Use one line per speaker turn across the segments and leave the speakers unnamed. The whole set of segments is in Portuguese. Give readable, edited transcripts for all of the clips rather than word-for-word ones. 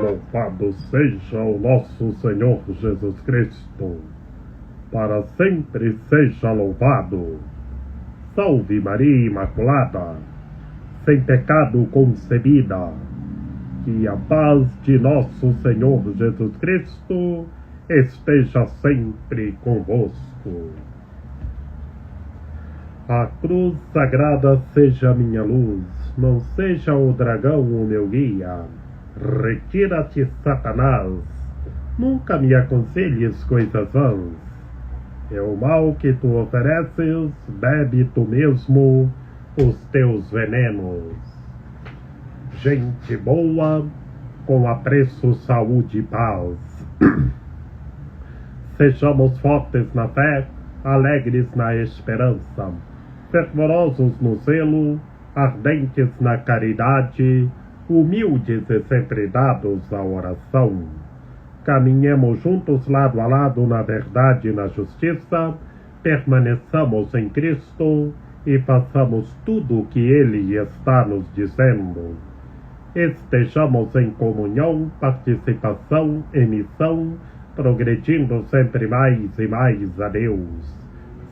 Louvado seja o nosso Senhor Jesus Cristo, para sempre seja louvado. Salve Maria Imaculada, sem pecado concebida. Que a paz de nosso Senhor Jesus Cristo esteja sempre convosco. A cruz sagrada seja minha luz, não seja o dragão o meu guia. Retira-te, Satanás, nunca me aconselhes coisas vãs. É o mal que tu ofereces, bebe tu mesmo os teus venenos. Gente boa, com apreço, saúde e paz. Sejamos fortes na fé, alegres na esperança, fervorosos no zelo, ardentes na caridade, humildes e sempre dados à oração. Caminhemos juntos lado a lado na verdade e na justiça, permaneçamos em Cristo e façamos tudo o que Ele está nos dizendo. Estejamos em comunhão, participação e missão, progredindo sempre mais e mais a Deus,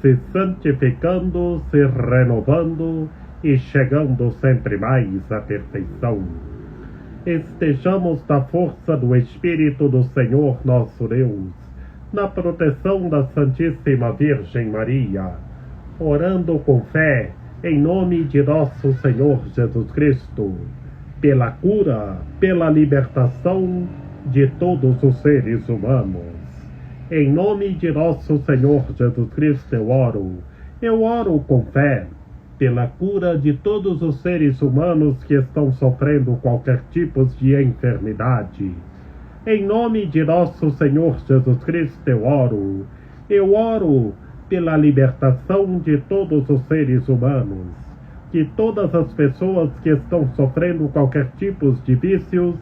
se santificando, se renovando e chegando sempre mais à perfeição. Estejamos na força do Espírito do Senhor nosso Deus, na proteção da Santíssima Virgem Maria, orando com fé em nome de nosso Senhor Jesus Cristo, pela cura, pela libertação de todos os seres humanos. Em nome de nosso Senhor Jesus Cristo eu oro com fé, pela cura de todos os seres humanos que estão sofrendo qualquer tipo de enfermidade. Em nome de nosso Senhor Jesus Cristo eu oro pela libertação de todos os seres humanos, que todas as pessoas que estão sofrendo qualquer tipo de vícios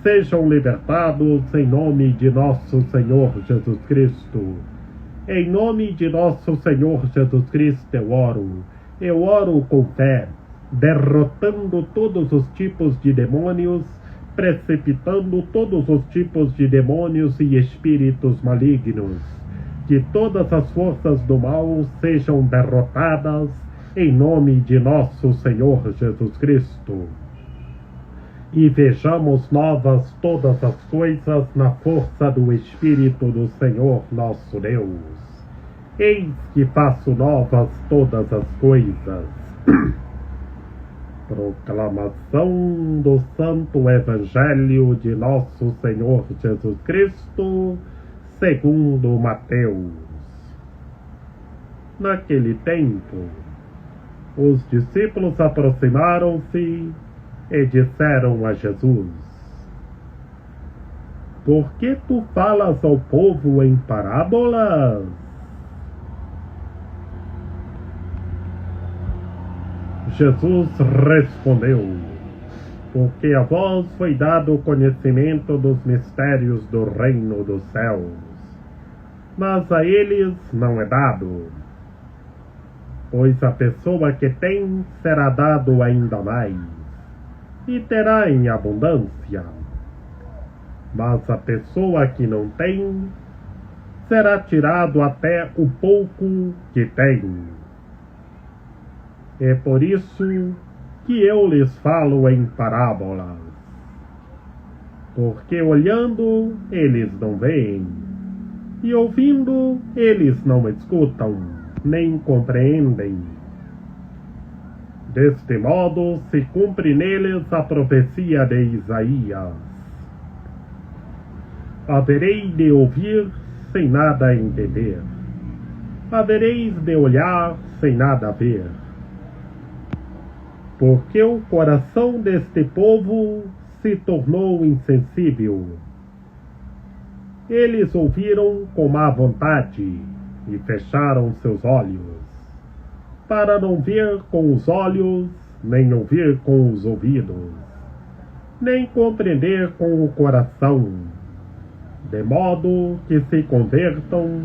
sejam libertados em nome de nosso Senhor Jesus Cristo. Em nome de nosso Senhor Jesus Cristo eu oro com fé, derrotando todos os tipos de demônios, precipitando todos os tipos de demônios e espíritos malignos. Que todas as forças do mal sejam derrotadas em nome de nosso Senhor Jesus Cristo. E vejamos novas todas as coisas na força do Espírito do Senhor nosso Deus. Eis que faço novas todas as coisas. Proclamação do Santo Evangelho de nosso Senhor Jesus Cristo, segundo Mateus. Naquele tempo, os discípulos aproximaram-se e disseram a Jesus: Por que tu falas ao povo em parábolas? Jesus respondeu: Porque a vós foi dado o conhecimento dos mistérios do reino dos céus, mas a eles não é dado. Pois a pessoa que tem será dado ainda mais, e terá em abundância. Mas a pessoa que não tem, será tirado até o pouco que tem. É por isso que eu lhes falo em parábolas. Porque olhando, eles não veem, e ouvindo, eles não escutam, nem compreendem. Deste modo se cumpre neles a profecia de Isaías: havereis de ouvir sem nada entender, havereis de olhar sem nada ver, porque o coração deste povo se tornou insensível. Eles ouviram com má vontade e fecharam seus olhos, para não ver com os olhos, nem ouvir com os ouvidos, nem compreender com o coração, de modo que se convertam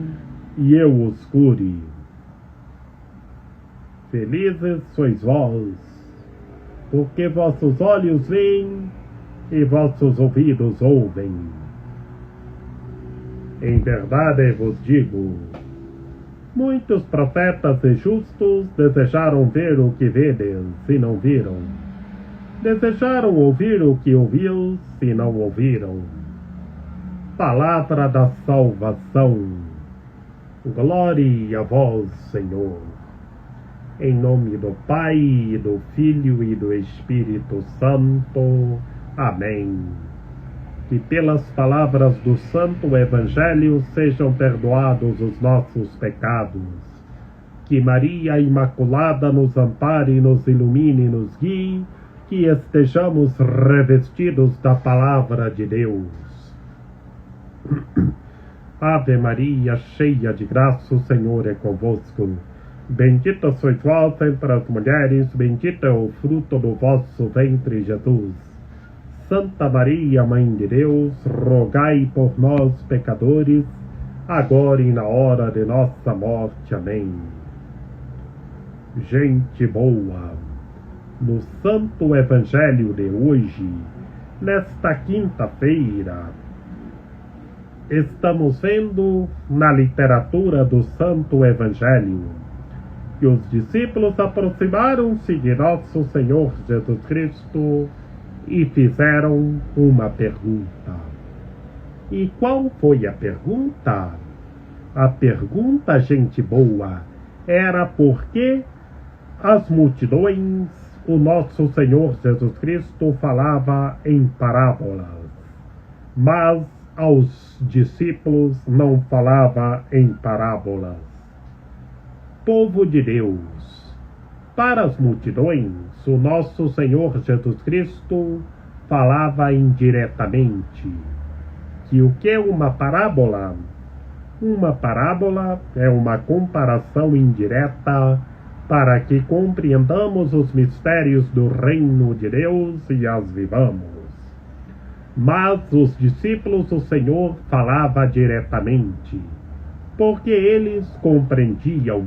e eu os cure. Felizes sois vós, porque vossos olhos veem e vossos ouvidos ouvem. Em verdade vos digo, muitos profetas e justos desejaram ver o que vedes e não viram, desejaram ouvir o que ouvis e não ouviram. Palavra da salvação. Glória a vós, Senhor. Em nome do Pai, e do Filho e do Espírito Santo. Amém. Que pelas palavras do Santo Evangelho sejam perdoados os nossos pecados. Que Maria Imaculada nos ampare, nos ilumine e nos guie. Que estejamos revestidos da Palavra de Deus. Ave Maria, cheia de graça, o Senhor é convosco. Bendita sois vós entre as mulheres, bendito é o fruto do vosso ventre, Jesus. Santa Maria, Mãe de Deus, rogai por nós, pecadores, agora e na hora de nossa morte. Amém. Gente boa, no Santo Evangelho de hoje, nesta quinta-feira, estamos vendo na literatura do Santo Evangelho que os discípulos aproximaram-se de nosso Senhor Jesus Cristo e fizeram uma pergunta. E qual foi a pergunta? A pergunta, gente boa, era por que as multidões o nosso Senhor Jesus Cristo falava em parábolas, mas aos discípulos não falava em parábolas. Povo de Deus, para as multidões, o nosso Senhor Jesus Cristo falava indiretamente. Que o que é uma parábola? Uma parábola é uma comparação indireta para que compreendamos os mistérios do reino de Deus e as vivamos. Mas os discípulos o Senhor falava diretamente, porque eles compreendiam,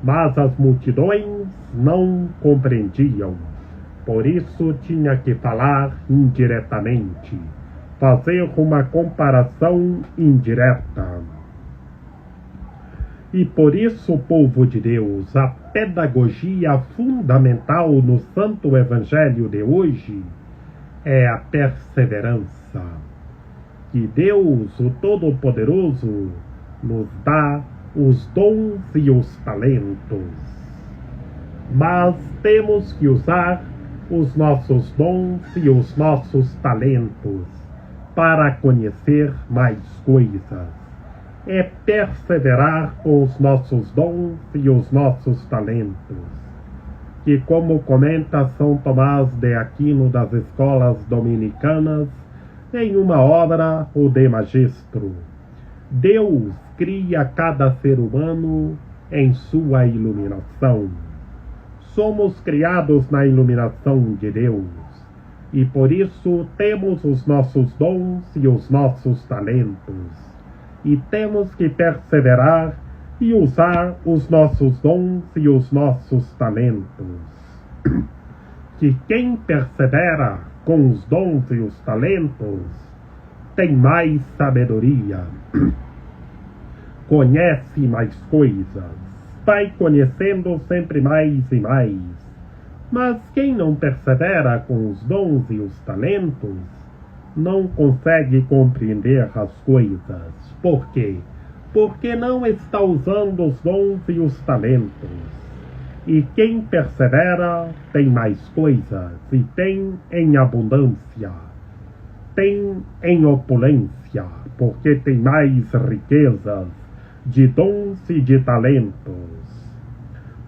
mas as multidões não compreendiam. Por isso tinha que falar indiretamente, fazer uma comparação indireta. E por isso, povo de Deus, a pedagogia fundamental no Santo Evangelho de hoje é a perseverança, que Deus, o Todo-Poderoso, nos dá os dons e os talentos. Mas temos que usar os nossos dons e os nossos talentos para conhecer mais coisas. É perseverar com os nossos dons e os nossos talentos, que, como comenta São Tomás de Aquino das escolas dominicanas, em uma obra, o De Magistro, Deus cria cada ser humano em sua iluminação. Somos criados na iluminação de Deus, e por isso temos os nossos dons e os nossos talentos, e temos que perseverar e usar os nossos dons e os nossos talentos. Que quem persevera com os dons e os talentos tem mais sabedoria, conhece mais coisas, vai conhecendo sempre mais e mais. Mas quem não persevera com os dons e os talentos não consegue compreender as coisas. Por quê? Porque não está usando os dons e os talentos. E quem persevera tem mais coisas, e tem em abundância, tem em opulência, porque tem mais riquezas de dons e de talentos.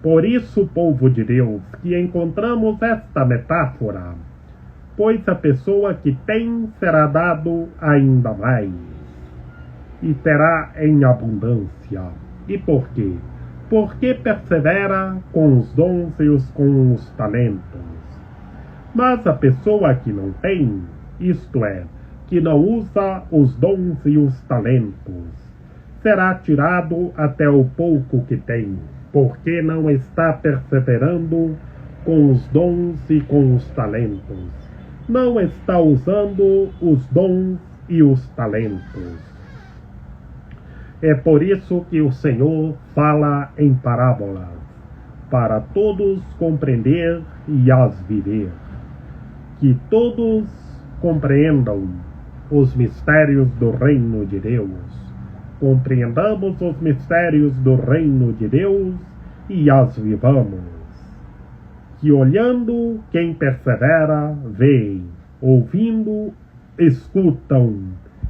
Por isso, povo de Deus, que encontramos esta metáfora, pois a pessoa que tem será dado ainda mais, e terá em abundância. E por quê? Porque persevera com os dons e com os talentos. Mas a pessoa que não tem, isto é, que não usa os dons e os talentos, será tirado até o pouco que tem, porque não está perseverando com os dons e com os talentos. Não está usando os dons e os talentos. É por isso que o Senhor fala em parábolas, para todos compreender e as viver. Que todos compreendam os mistérios do reino de Deus. Compreendamos os mistérios do reino de Deus e as vivamos. Que olhando quem persevera, veem, ouvindo, escutam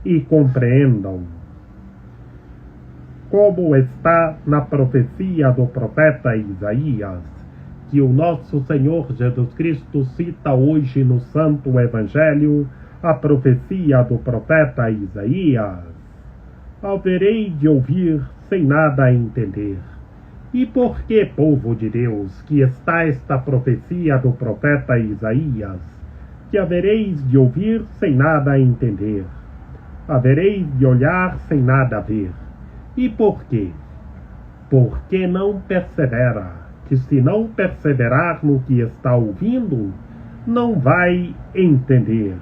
e compreendam. Como está na profecia do profeta Isaías, que o nosso Senhor Jesus Cristo cita hoje no Santo Evangelho, a profecia do profeta Isaías: haverei de ouvir sem nada entender. E por que, povo de Deus, que está esta profecia do profeta Isaías, que havereis de ouvir sem nada entender, havereis de olhar sem nada ver? E por quê? Porque não persevera, que se não perseverar no que está ouvindo, não vai entender.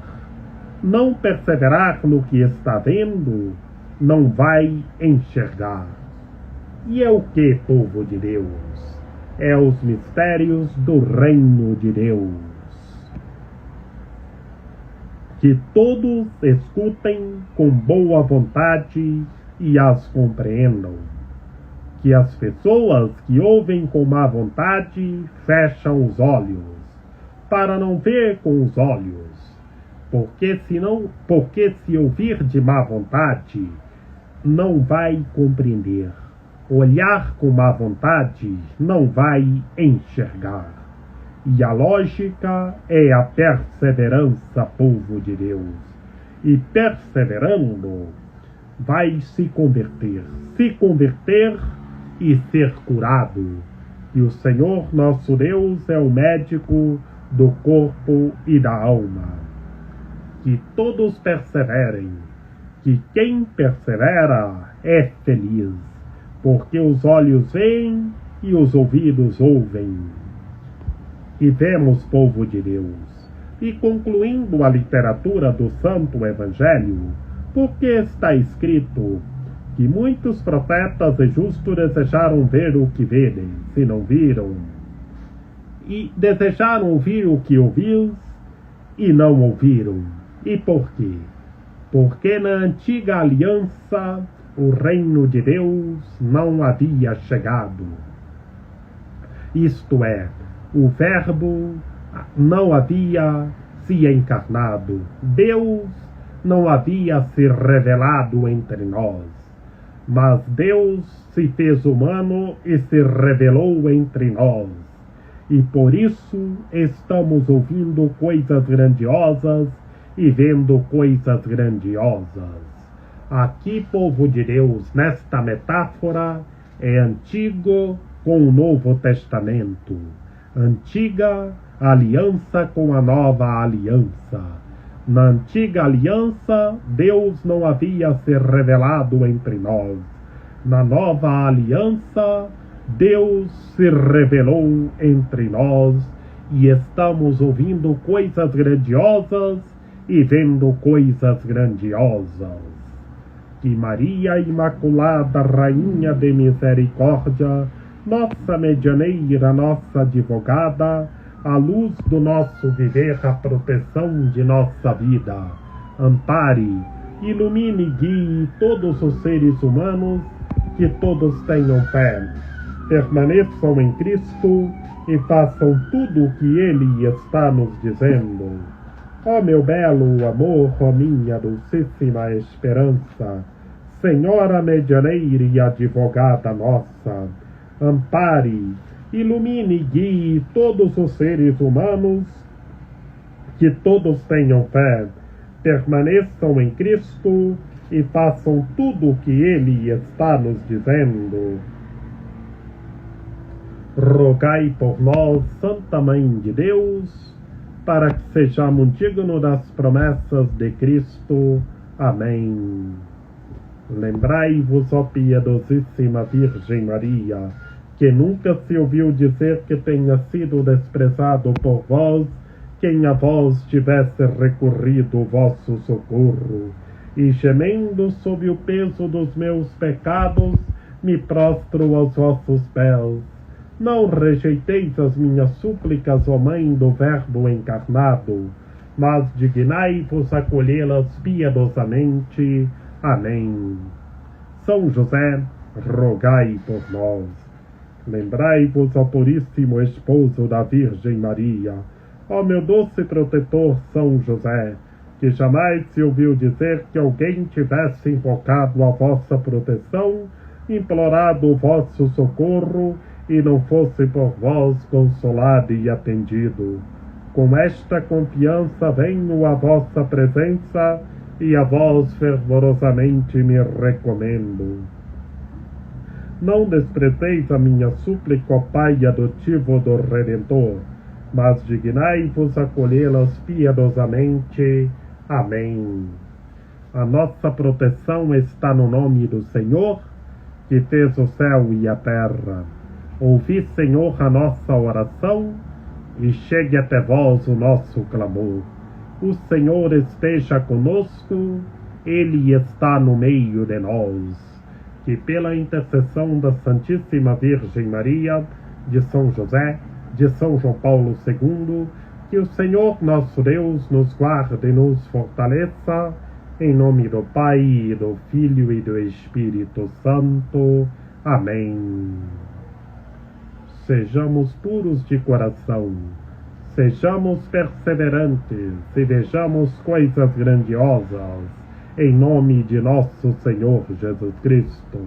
Não perseverar no que está vendo, não vai enxergar. E é o que, povo de Deus? É os mistérios do reino de Deus. Que todos escutem com boa vontade e as compreendam. Que as pessoas que ouvem com má vontade fecham os olhos, para não ver com os olhos, porque se ouvir de má vontade, não vai compreender. Olhar com má vontade, não vai enxergar. E a lógica é a perseverança, povo de Deus. E perseverando, vai se converter e ser curado. E o Senhor nosso Deus é o médico do corpo e da alma. Que todos perseverem, que quem persevera é feliz, porque os olhos veem e os ouvidos ouvem. E vemos, povo de Deus, e concluindo a literatura do Santo Evangelho, porque está escrito que muitos profetas e justos desejaram ver o que verem, se não viram, e desejaram ouvir o que ouviu, e não ouviram. E por quê? Porque na antiga aliança o reino de Deus não havia chegado. Isto é, o Verbo não havia se encarnado. Deus não havia se revelado entre nós, mas Deus se fez humano e se revelou entre nós. E por isso estamos ouvindo coisas grandiosas e vendo coisas grandiosas. Aqui, povo de Deus, nesta metáfora, é Antigo com o Novo Testamento. Antiga aliança com a nova aliança. Na antiga aliança, Deus não havia se revelado entre nós. Na nova aliança, Deus se revelou entre nós e estamos ouvindo coisas grandiosas e vendo coisas grandiosas. Que Maria Imaculada, Rainha de Misericórdia, nossa medianeira, nossa advogada, a luz do nosso viver, a proteção de nossa vida, ampare, ilumine e guie todos os seres humanos, que todos tenham fé, permaneçam em Cristo e façam tudo o que Ele está nos dizendo. Ó meu belo amor, ó minha dulcíssima esperança, Senhora medianeira e advogada nossa, ampare, ilumine e guie todos os seres humanos, que todos tenham fé, permaneçam em Cristo e façam tudo o que Ele está nos dizendo. Rogai por nós, Santa Mãe de Deus, para que sejamos dignos das promessas de Cristo. Amém. Lembrai-vos, ó piedosíssima Virgem Maria, que nunca se ouviu dizer que tenha sido desprezado por vós quem a vós tivesse recorrido o vosso socorro. E gemendo sob o peso dos meus pecados, me prostro aos vossos pés. Não rejeiteis as minhas súplicas, ó Mãe do Verbo encarnado, mas dignai-vos acolhê-las piedosamente. Amém. São José, rogai por nós. Lembrai-vos, ó Puríssimo Esposo da Virgem Maria, ó meu doce protetor São José, que jamais se ouviu dizer que alguém tivesse invocado a vossa proteção, implorado o vosso socorro, e não fosse por vós consolado e atendido. Com esta confiança venho à vossa presença, e a vós fervorosamente me recomendo. Não desprezeis a minha súplica, ó Pai adotivo do Redentor, mas dignai-vos acolhê-las piedosamente. Amém. A nossa proteção está no nome do Senhor, que fez o céu e a terra. Ouvi, Senhor, a nossa oração, e chegue até vós o nosso clamor. O Senhor esteja conosco, Ele está no meio de nós. Que pela intercessão da Santíssima Virgem Maria, de São José, de São João Paulo II, que o Senhor nosso Deus nos guarde e nos fortaleça, em nome do Pai, do Filho e do Espírito Santo. Amém. Sejamos puros de coração, sejamos perseverantes e vejamos coisas grandiosas, em nome de nosso Senhor Jesus Cristo.